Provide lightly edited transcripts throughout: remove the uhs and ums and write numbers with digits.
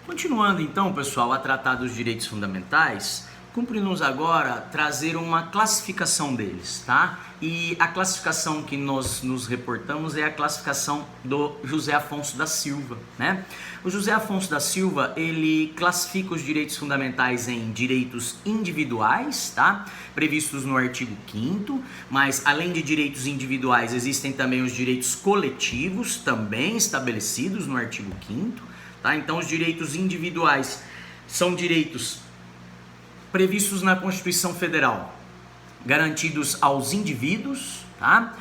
Continuando então, pessoal, a tratar dos direitos fundamentais, cumpre-nos agora trazer uma classificação deles, tá? E a classificação que nós nos reportamos é a classificação do José Afonso da Silva, né? O José Afonso da Silva, ele classifica os direitos fundamentais em direitos individuais, tá? Previstos no artigo 5º, mas além de direitos individuais, existem também os direitos coletivos, também estabelecidos no artigo 5º, tá? Então, os direitos individuais são direitos previstos na Constituição Federal, garantidos aos indivíduos, tá?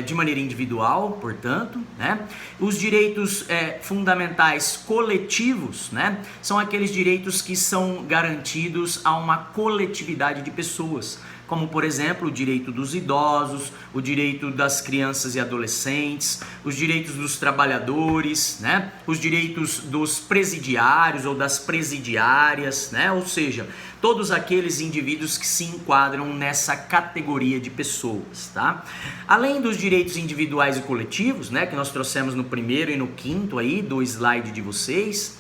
De maneira individual, portanto, né? Os direitos fundamentais coletivos, né? São aqueles direitos que são garantidos a uma coletividade de pessoas, como, por exemplo, o direito dos idosos, o direito das crianças e adolescentes, os direitos dos trabalhadores, né? Os direitos dos presidiários ou das presidiárias, né? Ou seja, todos aqueles indivíduos que se enquadram nessa categoria de pessoas, tá? Além dos direitos individuais e coletivos, né? Que nós trouxemos no primeiro e no quinto aí do slide de vocês,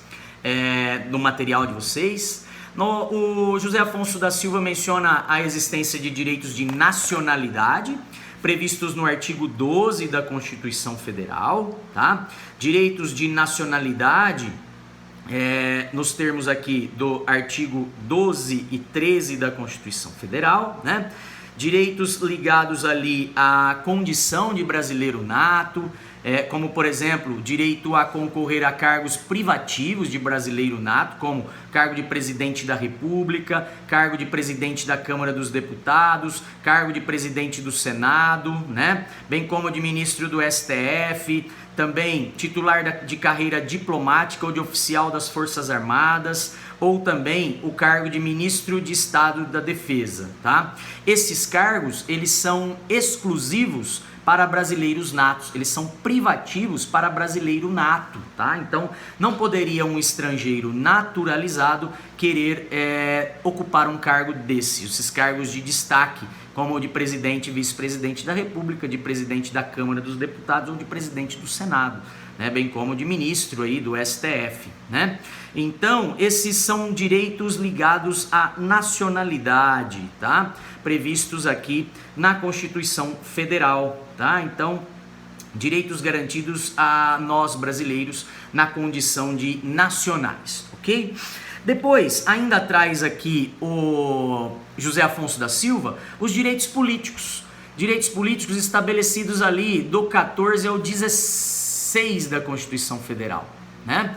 do material de vocês. O José Afonso da Silva menciona a existência de direitos de nacionalidade, previstos no artigo 12 da Constituição Federal, tá? Direitos de nacionalidade, nos termos aqui do artigo 12 e 13 da Constituição Federal, né? Direitos ligados ali à condição de brasileiro nato, como, por exemplo, direito a concorrer a cargos privativos de brasileiro nato, como cargo de presidente da República, cargo de presidente da Câmara dos Deputados, cargo de presidente do Senado, né? Bem como de ministro do STF, também titular de carreira diplomática ou de oficial das Forças Armadas, ou também o cargo de ministro de Estado da Defesa, tá? Esses cargos, eles são exclusivos para brasileiros natos, eles são privativos para brasileiro nato, tá? Então, não poderia um estrangeiro naturalizado querer ocupar um cargo esses cargos de destaque, como o de presidente e vice-presidente da República, de presidente da Câmara dos Deputados ou de presidente do Senado, né? Bem como de ministro aí do STF, né? Então, esses são direitos ligados à nacionalidade, tá? Previstos aqui na Constituição Federal, tá? Então, direitos garantidos a nós brasileiros na condição de nacionais, ok? Depois, ainda traz aqui o José Afonso da Silva os direitos políticos estabelecidos ali do 14 ao 16 da Constituição Federal, né?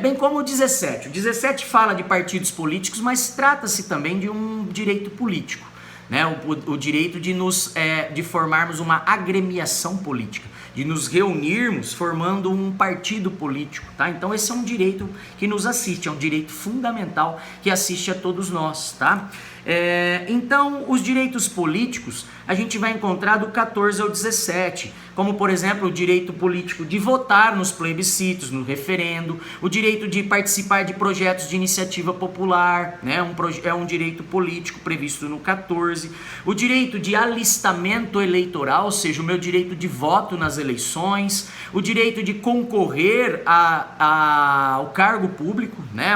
Bem como o 17. O 17 fala de partidos políticos, mas trata-se também de um direito político, né? O direito de formarmos uma agremiação política, de nos reunirmos formando um partido político, tá? Então esse é um direito que nos assiste, é um direito fundamental que assiste a todos nós, tá? Então, os direitos políticos a gente vai encontrar do 14 ao 17, como, por exemplo, o direito político de votar nos plebiscitos, no referendo, o direito de participar de projetos de iniciativa popular, né? É um direito político previsto no 14, o direito de alistamento eleitoral, ou seja, o meu direito de voto nas eleições, o direito de concorrer ao cargo público, né?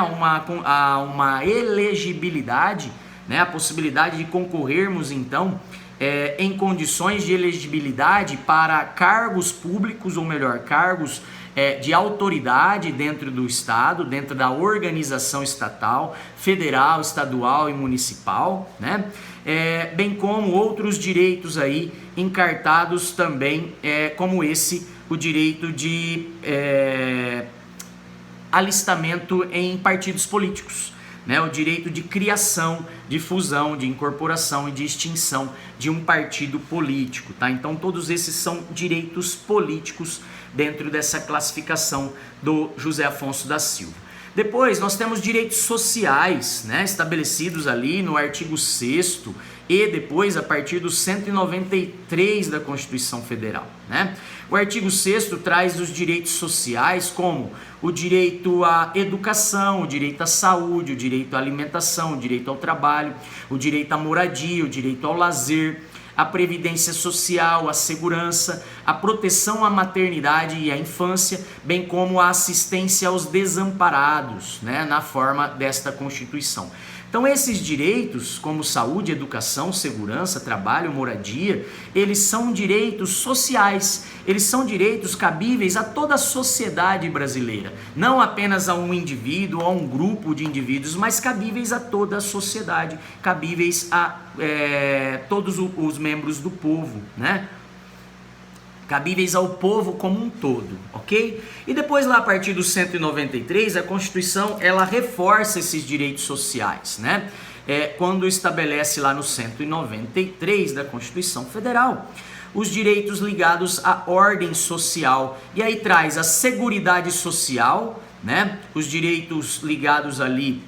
a uma elegibilidade, né? A possibilidade de concorrermos, então, em condições de elegibilidade para cargos públicos, ou melhor, cargos de autoridade dentro do Estado, dentro da organização estatal, federal, estadual e municipal, né? Bem como outros direitos aí encartados também, como o direito de alistamento em partidos políticos, né? O direito de criação, de fusão, de incorporação e de extinção de um partido político, tá? Então todos esses são direitos políticos dentro dessa classificação do José Afonso da Silva. Depois nós temos direitos sociais, né? Estabelecidos ali no artigo 6º e depois a partir do 193 da Constituição Federal, né? O artigo 6º traz os direitos sociais como o direito à educação, o direito à saúde, o direito à alimentação, o direito ao trabalho, o direito à moradia, o direito ao lazer, a previdência social, a segurança, a proteção à maternidade e à infância, bem como a assistência aos desamparados, né, na forma desta Constituição. Então esses direitos, como saúde, educação, segurança, trabalho, moradia, eles são direitos sociais, eles são direitos cabíveis a toda a sociedade brasileira, não apenas a um indivíduo ou a um grupo de indivíduos, mas cabíveis a toda a sociedade, cabíveis a todos os membros do povo, né? Cabíveis ao povo como um todo, ok? E depois lá a partir do 193, a Constituição ela reforça esses direitos sociais, né? Quando estabelece lá no 193 da Constituição Federal os direitos ligados à ordem social, e aí traz a seguridade social, né? Os direitos ligados ali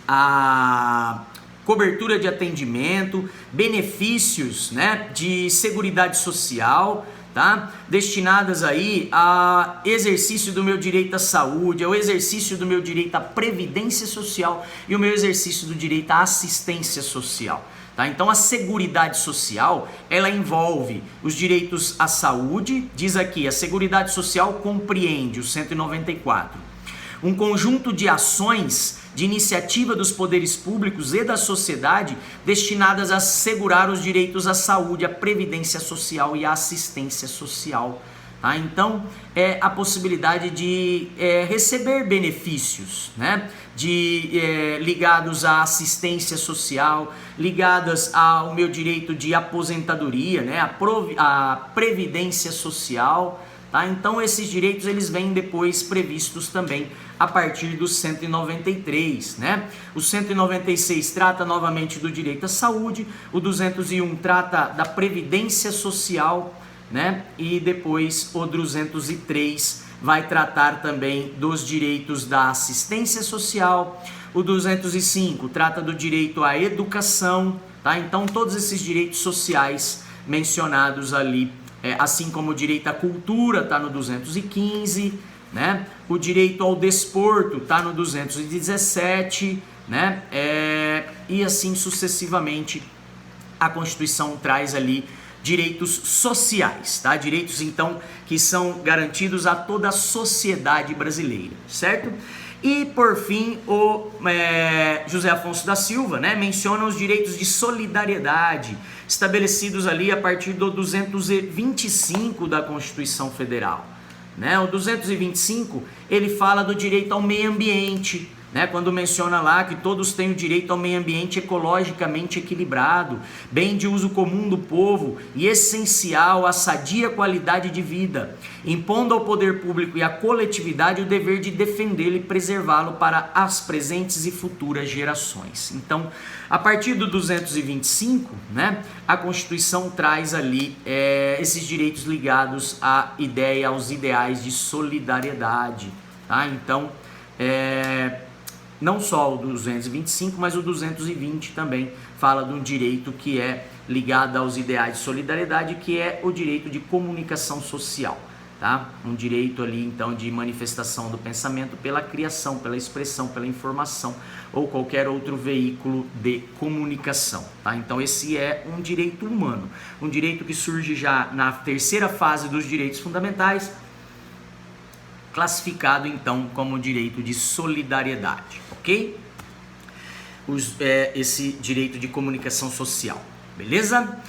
a cobertura de atendimento, benefícios, né, de seguridade social, tá? Destinadas aí a exercício do meu direito à saúde, ao exercício do meu direito à previdência social e o meu exercício do direito à assistência social. Tá? Então a seguridade social, ela envolve os direitos à saúde, diz aqui, a seguridade social compreende o 194, um conjunto de ações de iniciativa dos poderes públicos e da sociedade destinadas a assegurar os direitos à saúde, à previdência social e à assistência social. Tá? Então, é a possibilidade de receber benefícios, né? Ligados à assistência social, ligadas ao meu direito de aposentadoria, né? A previdência social. Tá? Então esses direitos eles vêm depois previstos também a partir do 193, né? O 196 trata novamente do direito à saúde, o 201 trata da previdência social, né? E depois o 203 vai tratar também dos direitos da assistência social, o 205 trata do direito à educação, tá? Então todos esses direitos sociais mencionados ali, assim como o direito à cultura está no 215, né? O direito ao desporto está no 217, né? E assim sucessivamente a Constituição traz ali direitos sociais, tá? Direitos então que são garantidos a toda a sociedade brasileira, certo? E por fim o José Afonso da Silva, né, menciona os direitos de solidariedade estabelecidos ali a partir do 225 da Constituição Federal, né? O 225 ele fala do direito ao meio ambiente, né? Quando menciona lá que todos têm o direito ao meio ambiente ecologicamente equilibrado, bem de uso comum do povo e essencial à sadia qualidade de vida, impondo ao poder público e à coletividade o dever de defendê-lo e preservá-lo para as presentes e futuras gerações. Então, a partir do 225, né, a Constituição traz ali esses direitos ligados à ideia, aos ideais de solidariedade, tá? Então, não só o 225, mas o 220 também fala de um direito que é ligado aos ideais de solidariedade, que é o direito de comunicação social, tá? Um direito ali, então, de manifestação do pensamento pela criação, pela expressão, pela informação ou qualquer outro veículo de comunicação, tá? Então esse é um direito humano, um direito que surge já na terceira fase dos direitos fundamentais, classificado então como direito de solidariedade, ok? Esse direito de comunicação social, beleza?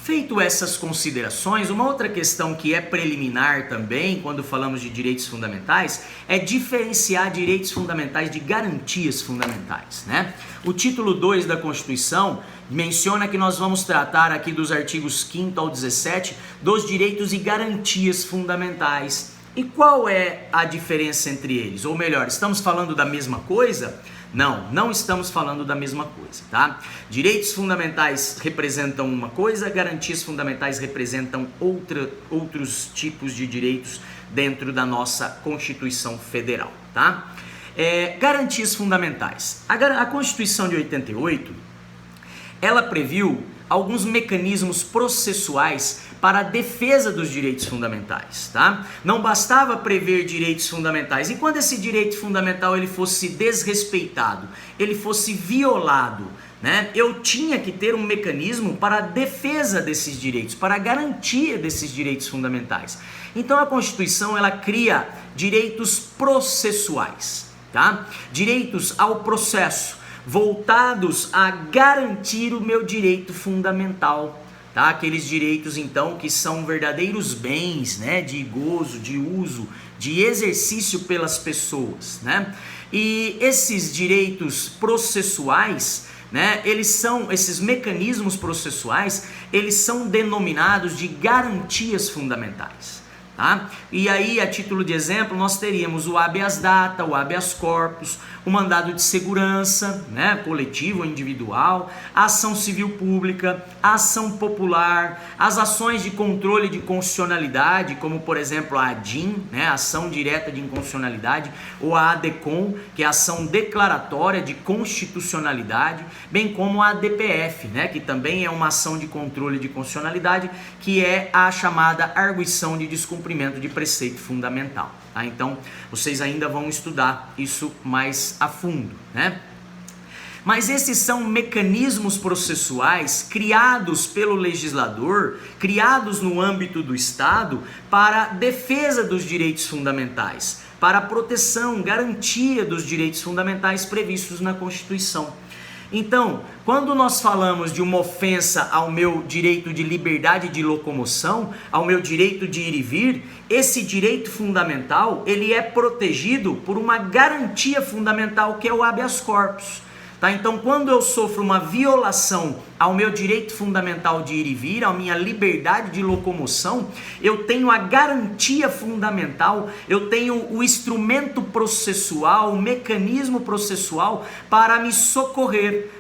Feito essas considerações, uma outra questão que é preliminar também, quando falamos de direitos fundamentais, é diferenciar direitos fundamentais de garantias fundamentais, né? O título 2 da Constituição menciona que nós vamos tratar aqui dos artigos 5º ao 17 dos direitos e garantias fundamentais. E qual é a diferença entre eles? Ou melhor, estamos falando da mesma coisa? Não, não estamos falando da mesma coisa, tá? Direitos fundamentais representam uma coisa, garantias fundamentais representam outros tipos de direitos dentro da nossa Constituição Federal, tá? Garantias fundamentais. A Constituição de 88, ela previu alguns mecanismos processuais para a defesa dos direitos fundamentais, tá? Não bastava prever direitos fundamentais. E quando esse direito fundamental ele fosse desrespeitado, ele fosse violado, né? Eu tinha que ter um mecanismo para a defesa desses direitos, para a garantia desses direitos fundamentais. Então a Constituição ela cria direitos processuais, tá? Direitos ao processo, voltados a garantir o meu direito fundamental, tá? Aqueles direitos então que são verdadeiros bens, né? De gozo, de uso, de exercício pelas pessoas, né? E esses direitos processuais, né? Esses mecanismos processuais, eles são denominados de garantias fundamentais. Tá? E aí, a título de exemplo, nós teríamos o habeas data, o habeas corpus, o mandado de segurança, né, coletivo ou individual, a ação civil pública, a ação popular, as ações de controle de constitucionalidade, como por exemplo a ADIM, né, ação direta de inconstitucionalidade, ou a ADECOM, que é a ação declaratória de constitucionalidade, bem como a ADPF, né, que também é uma ação de controle de constitucionalidade, que é a chamada arguição de descumprimento de preceito fundamental. Tá? Então, vocês ainda vão estudar isso mais a fundo, né? Mas esses são mecanismos processuais criados pelo legislador, criados no âmbito do Estado para defesa dos direitos fundamentais, para a proteção, garantia dos direitos fundamentais previstos na Constituição. Então, quando nós falamos de uma ofensa ao meu direito de liberdade de locomoção, ao meu direito de ir e vir, esse direito fundamental, ele é protegido por uma garantia fundamental que é o habeas corpus. Tá? Então, quando eu sofro uma violação ao meu direito fundamental de ir e vir, à minha liberdade de locomoção, eu tenho a garantia fundamental, eu tenho o instrumento processual, o mecanismo processual para me socorrer,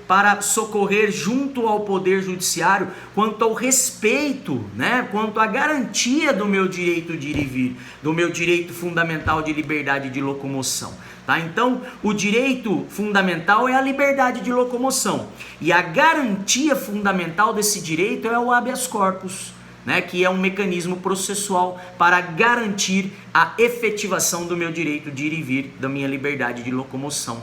junto ao Poder Judiciário quanto ao respeito, né, quanto à garantia do meu direito de ir e vir, do meu direito fundamental de liberdade de locomoção. Tá? Então, o direito fundamental é a liberdade de locomoção e a garantia fundamental desse direito é o habeas corpus, né, que é um mecanismo processual para garantir a efetivação do meu direito de ir e vir, da minha liberdade de locomoção.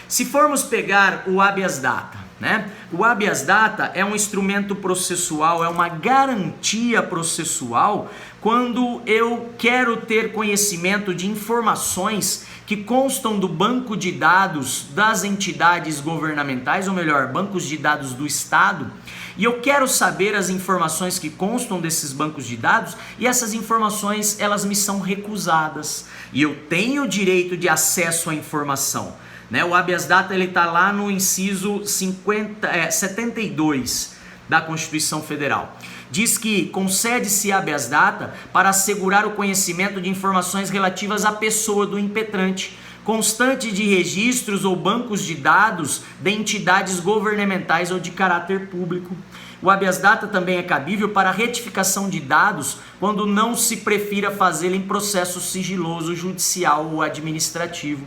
Se formos pegar o habeas data, né? O habeas data é um instrumento processual, é uma garantia processual quando eu quero ter conhecimento de informações que constam do banco de dados das entidades governamentais, ou melhor, bancos de dados do Estado, e eu quero saber as informações que constam desses bancos de dados, e essas informações elas me são recusadas, e eu tenho o direito de acesso à informação. Né? O habeas data ele está lá no inciso 72 da Constituição Federal. Diz que concede-se habeas data para assegurar o conhecimento de informações relativas à pessoa do impetrante, constante de registros ou bancos de dados de entidades governamentais ou de caráter público. O habeas data também é cabível para retificação de dados quando não se prefira fazê-lo em processo sigiloso, judicial ou administrativo.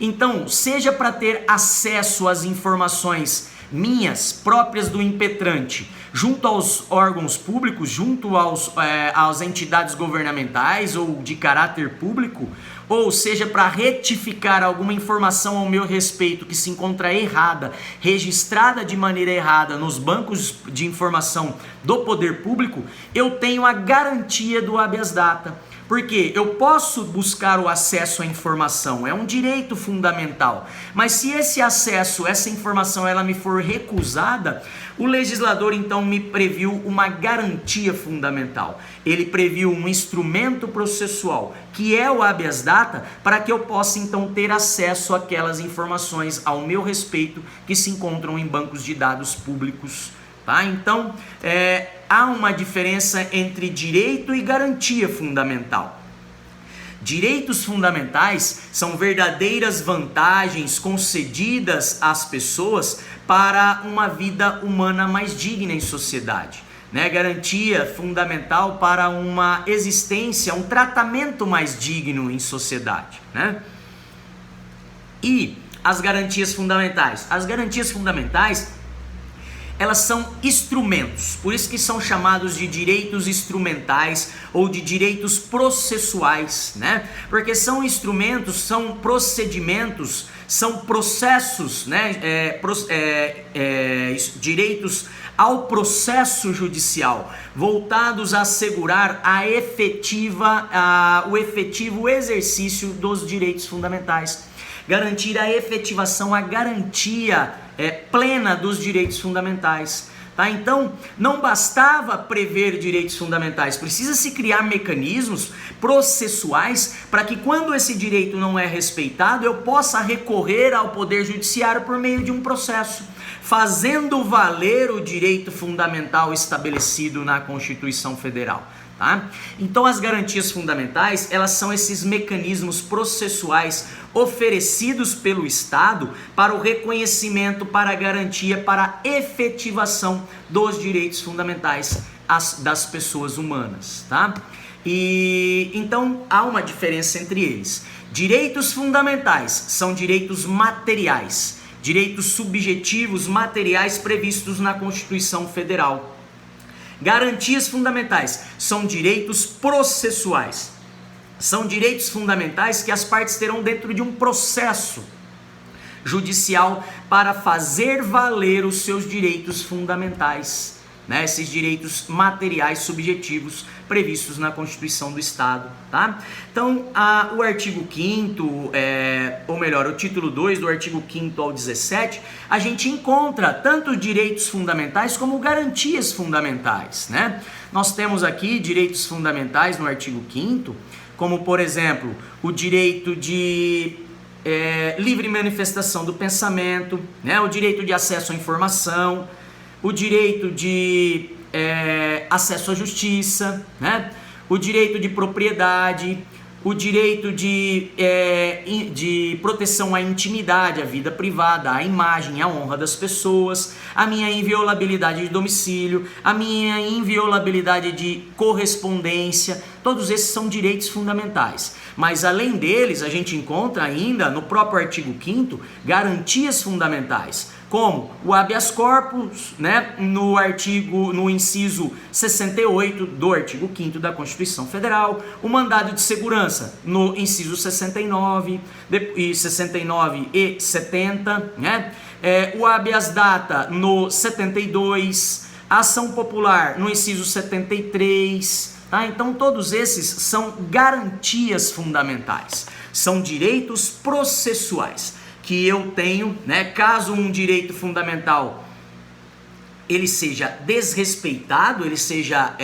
Então, seja para ter acesso às informações minhas, próprias do impetrante, junto aos órgãos públicos, junto às entidades governamentais ou de caráter público, ou seja, para retificar alguma informação ao meu respeito que se encontra errada, registrada de maneira errada nos bancos de informação do poder público, eu tenho a garantia do habeas data. Porque eu posso buscar o acesso à informação, é um direito fundamental. Mas se esse acesso, essa informação, ela me for recusada, o legislador então me previu uma garantia fundamental. Ele previu um instrumento processual, que é o habeas data, para que eu possa então ter acesso àquelas informações ao meu respeito que se encontram em bancos de dados públicos. Tá? Então, há uma diferença entre direito e garantia fundamental. Direitos fundamentais são verdadeiras vantagens concedidas às pessoas para uma vida humana mais digna em sociedade. Né? Garantia fundamental para uma existência, um tratamento mais digno em sociedade. Né? E as garantias fundamentais? As garantias fundamentais elas são instrumentos, por isso que são chamados de direitos instrumentais ou de direitos processuais, né? Porque são instrumentos, são procedimentos, são processos, né? Direitos ao processo judicial, voltados a assegurar o efetivo exercício dos direitos fundamentais, garantir a efetivação, a garantia plena dos direitos fundamentais. Tá? Então, não bastava prever direitos fundamentais, precisa-se criar mecanismos processuais para que, quando esse direito não é respeitado, eu possa recorrer ao Poder Judiciário por meio de um processo, fazendo valer o direito fundamental estabelecido na Constituição Federal. Tá? Então, as garantias fundamentais, elas são esses mecanismos processuais oferecidos pelo Estado para o reconhecimento, para a garantia, para a efetivação dos direitos fundamentais das pessoas humanas. Tá? E então há uma diferença entre eles. Direitos fundamentais são direitos materiais, direitos subjetivos materiais previstos na Constituição Federal. Garantias fundamentais são direitos processuais. São direitos fundamentais que as partes terão dentro de um processo judicial para fazer valer os seus direitos fundamentais, né? Esses direitos materiais subjetivos previstos na Constituição do Estado, tá? Então, o artigo 5º, ou melhor, o título 2 do artigo 5º ao 17, a gente encontra tanto direitos fundamentais como garantias fundamentais, né? Nós temos aqui direitos fundamentais no artigo 5º, como, por exemplo, o direito de livre manifestação do pensamento, né? O direito de acesso à informação, o direito de acesso à justiça, né? O direito de propriedade, o direito de proteção à intimidade, à vida privada, à imagem, à honra das pessoas, a minha inviolabilidade de domicílio, a minha inviolabilidade de correspondência. Todos esses são direitos fundamentais. Mas além deles, a gente encontra ainda no próprio artigo 5º garantias fundamentais, como o habeas corpus, né, no inciso 68 do artigo 5º da Constituição Federal, o mandado de segurança no inciso 69 e 70, né, o habeas data no 72, a ação popular no inciso 73, tá? Então todos esses são garantias fundamentais, são direitos processuais que eu tenho, né? Caso um direito fundamental ele seja desrespeitado, ele seja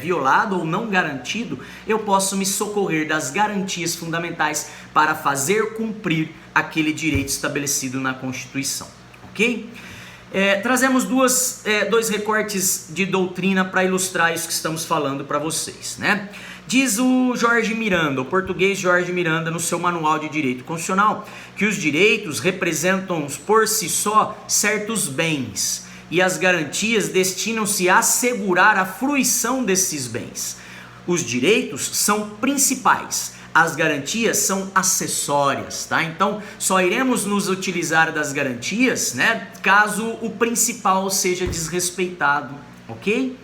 violado ou não garantido, eu posso me socorrer das garantias fundamentais para fazer cumprir aquele direito estabelecido na Constituição, ok? Trazemos dois recortes de doutrina para ilustrar isso que estamos falando para vocês, né? Diz o Jorge Miranda, o português Jorge Miranda, no seu Manual de Direito Constitucional, que os direitos representam por si só certos bens e as garantias destinam-se a assegurar a fruição desses bens. Os direitos são principais, as garantias são acessórias, tá? Então, só iremos nos utilizar das garantias, né, caso o principal seja desrespeitado, ok?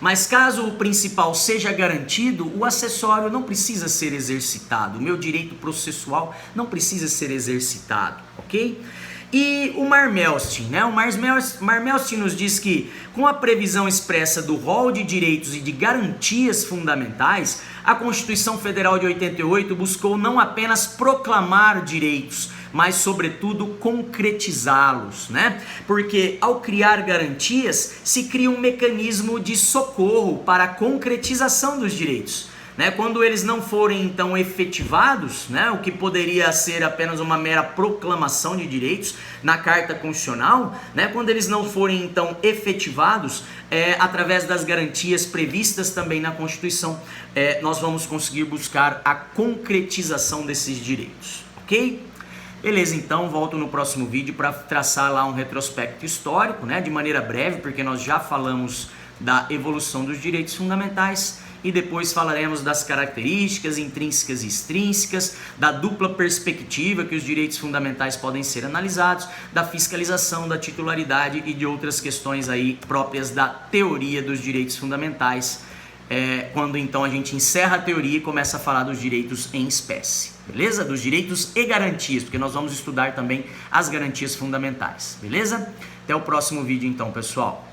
Mas caso o principal seja garantido, o acessório não precisa ser exercitado, o meu direito processual não precisa ser exercitado, ok? E o Marmelstein, né? O Marmelstein nos diz que, com a previsão expressa do rol de direitos e de garantias fundamentais, a Constituição Federal de 88 buscou não apenas proclamar direitos, mas sobretudo concretizá-los, né? Porque ao criar garantias, se cria um mecanismo de socorro para a concretização dos direitos, né? Quando eles não forem então efetivados, né? O que poderia ser apenas uma mera proclamação de direitos na Carta Constitucional, né? Quando eles não forem então efetivados, através das garantias previstas também na Constituição, nós vamos conseguir buscar a concretização desses direitos, ok? Beleza, então volto no próximo vídeo para traçar lá um retrospecto histórico, né, de maneira breve, porque nós já falamos da evolução dos direitos fundamentais, e depois falaremos das características intrínsecas e extrínsecas, da dupla perspectiva que os direitos fundamentais podem ser analisados, da fiscalização, da titularidade e de outras questões aí próprias da teoria dos direitos fundamentais, quando então a gente encerra a teoria e começa a falar dos direitos em espécie, beleza? Dos direitos e garantias, porque nós vamos estudar também as garantias fundamentais, beleza? Até o próximo vídeo então, pessoal.